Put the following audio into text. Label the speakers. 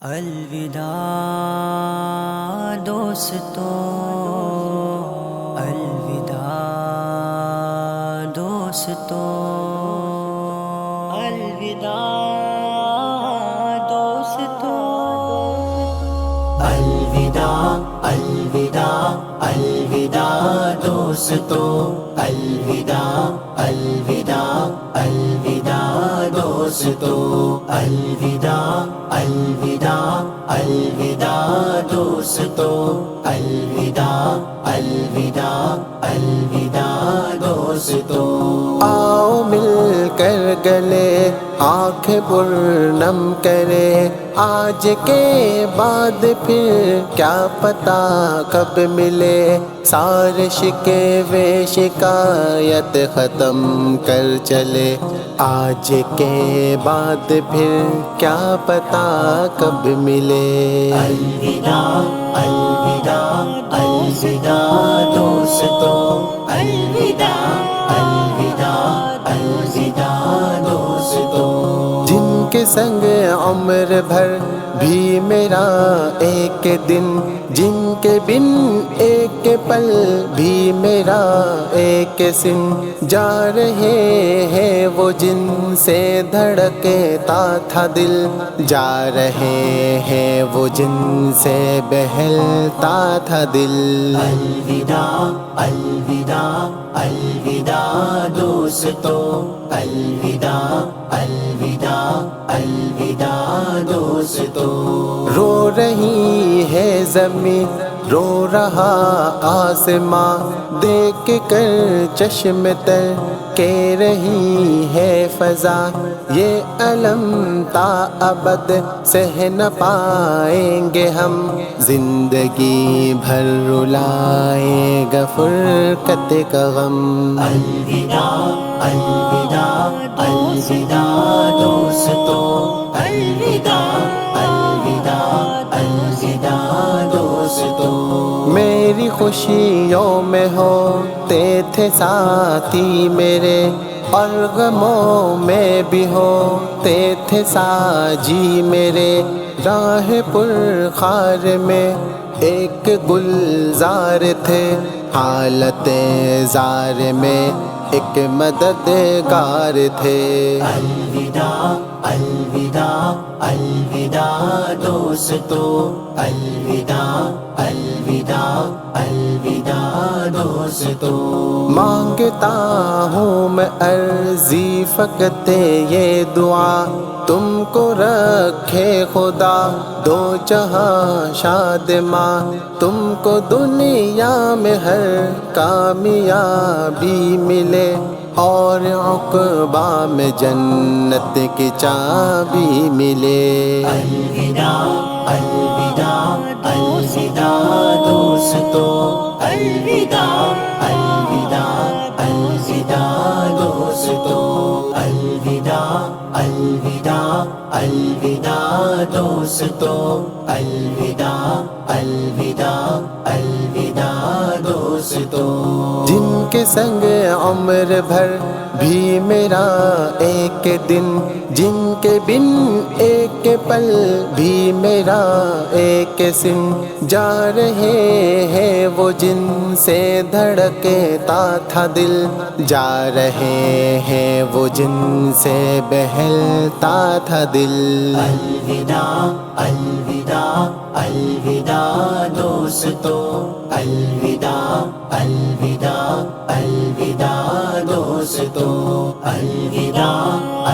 Speaker 1: الوداع دوستو، الوداع دوستو، الوداع دوستو، الوداع الوداع الوداع دوستو، الوداع الوداع الوداع دوستو، الوداع الوداع الوداع دوستو، الوداع الوداع الوداع دوستو۔
Speaker 2: آؤ مل کر گلے آنکھیں پرنم کرے، آج کے بعد پھر کیا پتا کب ملے، سارے شکوے شکایت ختم کر چلے، آج کے بعد پھر کیا پتا کب ملے۔
Speaker 1: الوداع الوداع الوداع دوستو، الوداع الوداع الوداع دوستو۔
Speaker 2: جن کے سنگ عمر بھر بھی میرا ایک دن، جن کے بن ایک پل بھی میرا ایک سن، جا رہے ہیں وہ جن سے دھڑکتا تھا دل، جا رہے ہیں وہ جن سے بہلتا تھا دل۔
Speaker 1: الوداع الوداع الوداع دوستو، الوداع الوداع الوداع دوستو۔
Speaker 2: رو رہی ہے زمین، رو رہا آسماں، دیکھ کر چشم تر کے رہی ہے فضا، یہ علم تا ابد سہ نہ پائیں گے ہم، زندگی بھر رلائے گا فرقت کا غم۔
Speaker 1: الوداع الوداع الوداع دوستو، الوداع الوداع الوداع دوستو۔
Speaker 2: میری خوشیوں میں ہوتے تھے ساتھی میرے، اور غموں میں بھی ہوتے تھے ساجی میرے، راہ پرخار میں ایک گلزار تھے، حالت زار میں ایک مددگار تھے۔
Speaker 1: الوداع الوداع الوداع دوستو، الوداع الوداع الوداع دوستو۔
Speaker 2: مانگتا ہوں میں عرضی فقط یہ دعا، تم کو رکھے خدا دو جہاں شاد ماں، تم کو دنیا میں ہر کامیابی ملے، اور عقبہ میں جنت کی چابی ملے۔
Speaker 1: الوداع الوداع الوداع دوستو، الوداع الوداع الوداع دوستو، الوداع الوداع الوداع دوستو، الوداع الوداع الوداع دوستو۔
Speaker 2: جن کے سنگ عمر بھر بھی میرا ایک دن، جن کے بن ایک پل بھی میرا ایک سن، جا رہے ہیں وہ جن سے دھڑکتا تھا دل، جا رہے ہیں وہ جن سے بہلتا تھا دل۔
Speaker 1: الوداع الوداع الوداع دوستو، الوداع الوداع الوداع دوستو، الوداع